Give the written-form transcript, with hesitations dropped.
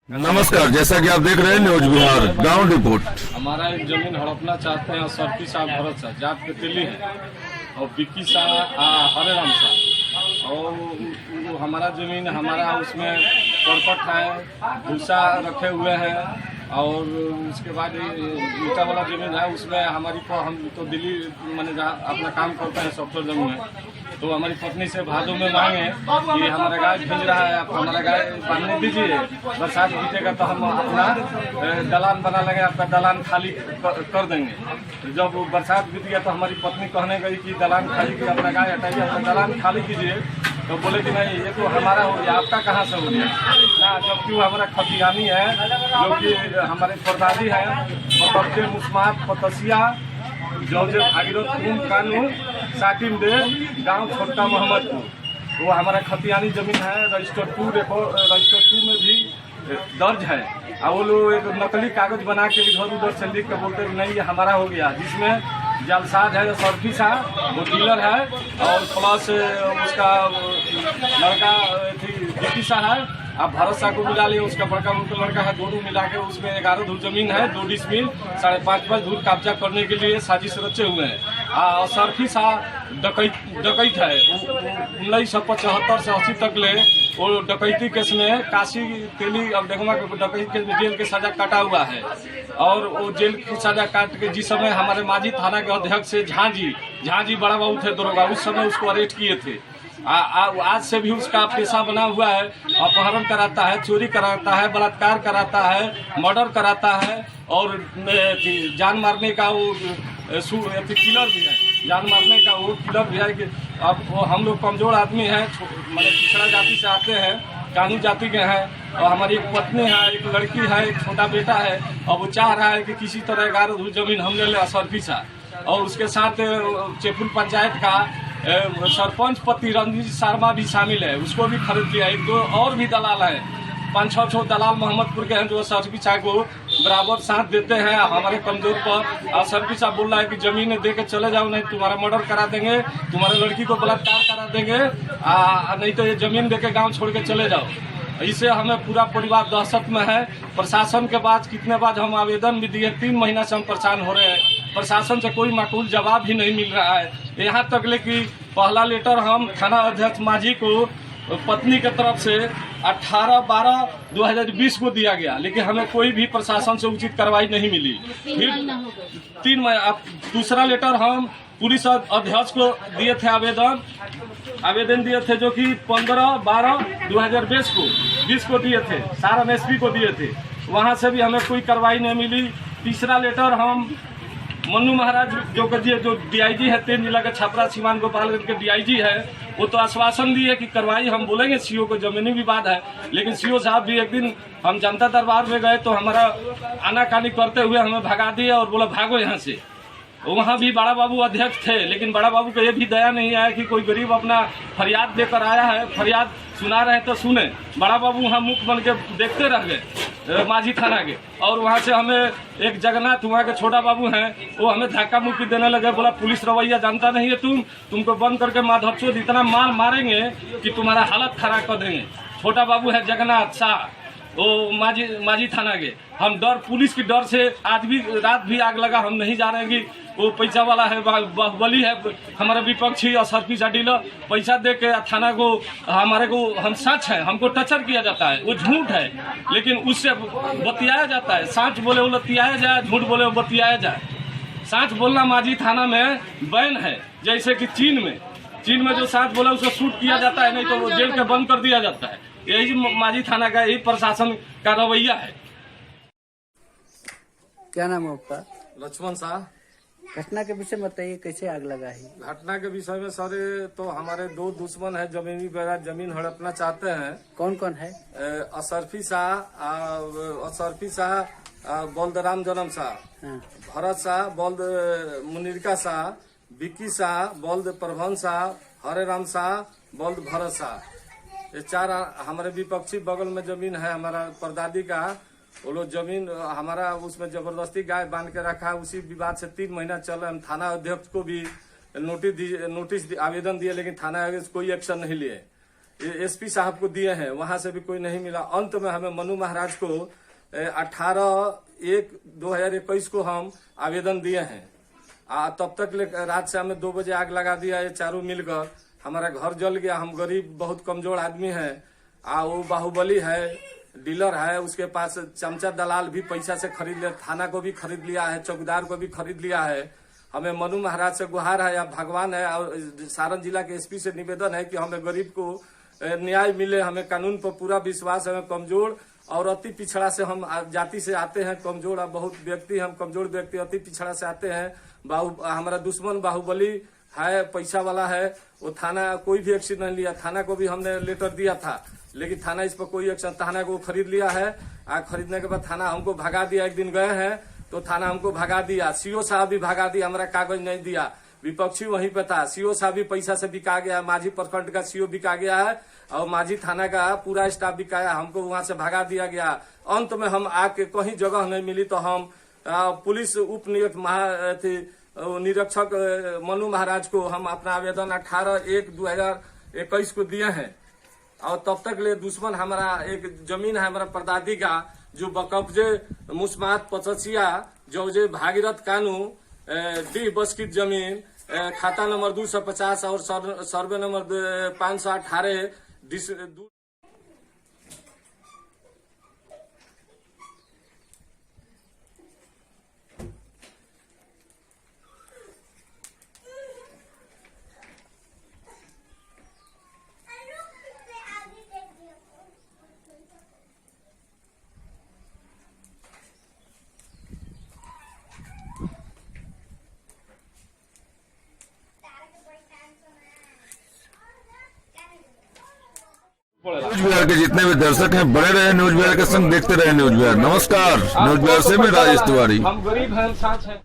नमस्कार, जैसा कि आप देख रहे हैं न्यूज बिहार ग्राउंड रिपोर्ट। हमारा एक जमीन हड़पना चाहते हैं सरफी साहब भरत साहब जाट पे तिल्ली है और विक्की साहब हरे राम साहब और वो हमारा जमीन हमारा उसमें करकट है, भूसा रखे हुए हैं और उसके बाद ईटा वाला जमीन है उसमें हमारी हम तो दिल्ली मैंने अपना काम करते हैं सॉफ्टवेयर जमीन में। तो हमारी पत्नी से भादों में मांगे कि हमारा गाय भेज रहा है, आप हमारा गाय बांधने दीजिए, बरसात बीतेगा तो हम अपना दलान बना लेंगे, आपका दलान खाली कर देंगे। जब बरसात बीत गया तो हमारी पत्नी कहने गई कि दलान खाली की अपना गाय हटाइए, अपना दलान खाली कीजिए। तो बोले कि नहीं ये तो हमारा हो गया, आपका कहाँ से हो गया ना, जबकि वो हमारा खतियानी है जो कि हमारे परदादी है पतब्जे मुस्मात पतसिया जौजे भागीरथ खून कानून साकिम दे गांव छोटा मोहम्मदपुर। वो हमारा खतियानी जमीन है, रजिस्टर 2 में भी दर्ज है। और वो लोग एक नकली कागज बना के इधर उधर से लिख के बोलते नहीं ये हमारा हो गया, जिसमें जालसाज है सरफी साहब वो डीलर है और प्लस उसका लड़का विक्की साहब है। आप भरत साहब को मिला लिए, उसका बड़का उनका लड़का है, दोनों मिला के उसमें 11 धूर जमीन है, 2 डिसमिल 5.5 धूर कब्जा करने के लिए साजिश रचे हुए हैं। और सरफी साहब डकैत है, 1975 से 80 तक ले वो डकैती केस में काशी तेली और डेगमा के डकैती केस में जेल की सजा काटा हुआ है। और वो जेल की सजा काट के जिस समय हमारे मांझी थाना के अध्यक्ष से झांझी बड़ा बाबू थे दरोगा, उस समय उसको अरेस्ट किए थे। आज से भी उसका पेशा बना हुआ है, अपहरण कराता है, चोरी कराता है, बलात्कार कराता है, मर्डर कराता है और जान मारने का वो किलर भी है, जान मारने का वो किलर भी है। कि अब वो हम लोग कमजोर आदमी हैं, मतलब पिछड़ा जाति से आते हैं, कानू जाति के हैं और हमारी एक पत्नी है, एक लड़की है, एक छोटा बेटा है और वो चाह रहा है कि किसी तरह 11 धूर जमीन हम ले लें सरफी साहब। और उसके साथ चेपुल पंचायत का सरपंच पति रणजीत शर्मा भी शामिल है, उसको भी खरीद लिया। 1-2 और भी दलाल है, 5-6 दलाल मोहम्मदपुर के हैं जो सरफी साहब को बराबर साथ देते हैं हमारे कमजोर पर। और सरफी साहब बोल रहा है कि जमीन दे के चले जाओ, नहीं तुम्हारा मर्डर करा देंगे, तुम्हारे लड़की को बलात्कार करा देंगे, नहीं तो ये जमीन दे के गाँव छोड़ के चले जाओ। इससे हमें पूरा परिवार दहशत में है। प्रशासन के पास कितने बार हम आवेदन भी दिए, 3 महीना से हम परेशान हो रहे हैं, प्रशासन से कोई माकूल जवाब भी नहीं मिल रहा है। यहाँ तक ले कि पहला लेटर हम थाना अध्यक्ष मांझी को पत्नी के तरफ से 18/12/2020 को दिया गया, लेकिन हमें कोई भी प्रशासन से उचित कार्रवाई नहीं मिली। फिर 3 महीना दूसरा लेटर हम पुलिस अध्यक्ष को दिए थे, आवेदन दिए थे जो कि 15/12/2020 को दिए थे, सारण एसपी को दिए थे, वहाँ से भी हमें कोई कार्रवाई नहीं मिली। तीसरा लेटर हम मन्नू महाराज जो डीआईजी है, 3 जिला के छपरा सीमान गोपालगंज के डीआईजी है, वो तो आश्वासन दिए कि कार्रवाई हम बोलेंगे, सीओ को जमीनी विवाद है। लेकिन सीओ साहब भी एक दिन हम जनता दरबार में गए तो हमारा आनाकानी करते हुए हमें भगा दिए और बोला भागो यहाँ से। वहाँ भी बड़ा बाबू अध्यक्ष थे, लेकिन बड़ा बाबू को ये भी दया नहीं आया कि कोई गरीब अपना फरियाद लेकर आया है, फरियाद सुना रहे तो सुने। बड़ा बाबू वहाँ मुख बन के देखते रह गए मांझी थाना के। और वहाँ से हमें एक जगन्नाथ वहाँ के छोटा बाबू हैं, वो हमें धक्का मुक्की देने लगे, बोला पुलिस रवैया जानता नहीं है तुमको बंद करके माधरचोद इतना मारेंगे कि तुम्हारा हालत खराब कर देंगे। छोटा बाबू है जगन्नाथ शाह, वो मांझी थाना के। हम डर, पुलिस की डर से आज भी रात भी आग लगा, हम नहीं जा रहे हैं कि वो पैसा वाला है, बाहुबली है हमारा विपक्षी और सरफी सा डीलर, पैसा दे के थाना को हमारे को हम सच है, हमको टचर किया जाता है, वो झूठ है लेकिन उससे बतियाया जाता है। सच बोले वो लतियाया जाए, झूठ बोले वो बतियाया जाए। सच बोलना मांझी थाना में बैन है, जैसे कि चीन में जो सच बोला उसको शूट किया जाता है, नहीं तो वो जेल के बंद कर दिया जाता है। यही मांझी थाना का यही प्रशासन का रवैया है। क्या नाम है आपका? लक्ष्मण शाह। घटना के विषय में बताइए, कैसे आग लगा है? घटना के विषय में सर तो हमारे 2 दुश्मन है, जमीन हड़पना चाहते हैं। कौन कौन है? असरफी शाह, बलदराम जनम शाह, भरत शाह, बल्द मुनिरका शाह, विक्की शाह, बल्द प्रभन शाह, हरे राम शाह, बल्द भरत शाह। ये 4 हमारे विपक्षी बगल में जमीन है हमारा परदादी का। वो लोग जमीन हमारा उसमें जबरदस्ती गाय बांध के रखा है, उसी विवाद से 3 महीना चल रहा है। हम थाना अध्यक्ष को भी नोटिस आवेदन दिए, लेकिन थाना अध्यक्ष कोई एक्शन नहीं लिए। एसपी साहब को दिए हैं, वहां से भी कोई नहीं मिला। अंत में हमें मनु महाराज को 18/1/2021 को हम आवेदन दिए हैं। तब तक रात से हमें 2 बजे आग लगा दिया, ये चारों मिलकर हमारा घर जल गया। हम गरीब बहुत कमजोर आदमी हैं। वो बाहुबली है, डीलर है, उसके पास चमचा दलाल भी पैसा से खरीद लिया, थाना को भी खरीद लिया है, चौकीदार को भी खरीद लिया है। हमें मनु महाराज से गुहार है या भगवान है और सारण जिला के एसपी से निवेदन है कि हमें गरीब को न्याय मिले। हमें कानून पर पूरा विश्वास है। हमें कमजोर और अति पिछड़ा से हम जाति से आते हैं, कमजोर और बहुत व्यक्ति, हम कमजोर व्यक्ति अति पिछड़ा से आते हैं। हमारा दुश्मन बाहुबली है, पैसा वाला है। वो थाना कोई भी एक्शन नहीं लिया। थाना को भी हमने लेटर दिया था, लेकिन थाना इस पर कोई एक्शन, थाना को खरीद लिया है। खरीदने के बाद थाना हमको भगा दिया। एक दिन गए हैं तो थाना हमको भगा दिया। सीओ साहब भी भगा दिया, हमारा कागज नहीं दिया। विपक्षी वहीं पे था। सीओ साहब भी पैसा से बिका गया। माझी प्रखंड का सीओ बिका गया है और माझी थाना का पूरा स्टाफ बिकाया। हमको वहां से भगा दिया गया। अंत में हम आके कहीं जगह नहीं मिली तो हम पुलिस उप निरीक्षक मनु महाराज को हम अपना आवेदन 18/1/2021 को दिए हैं। और तब तक ले दुश्मन हमारा एक जमीन है हमारा परदादी का, जो बकब्जे मुस्मात पचसिया जौजे भागीरथ कानू डी बस्किट जमीन, खाता नंबर 250 और सर्वे नंबर 518 न्यूज बिहार के जितने भी दर्शक हैं बने रहे न्यूज बिहार के संग, देखते रहे न्यूज बिहार। नमस्कार, न्यूज बिहार से मैं राजेश तिवारी। हम गरीब हैं, हम साथ हैं।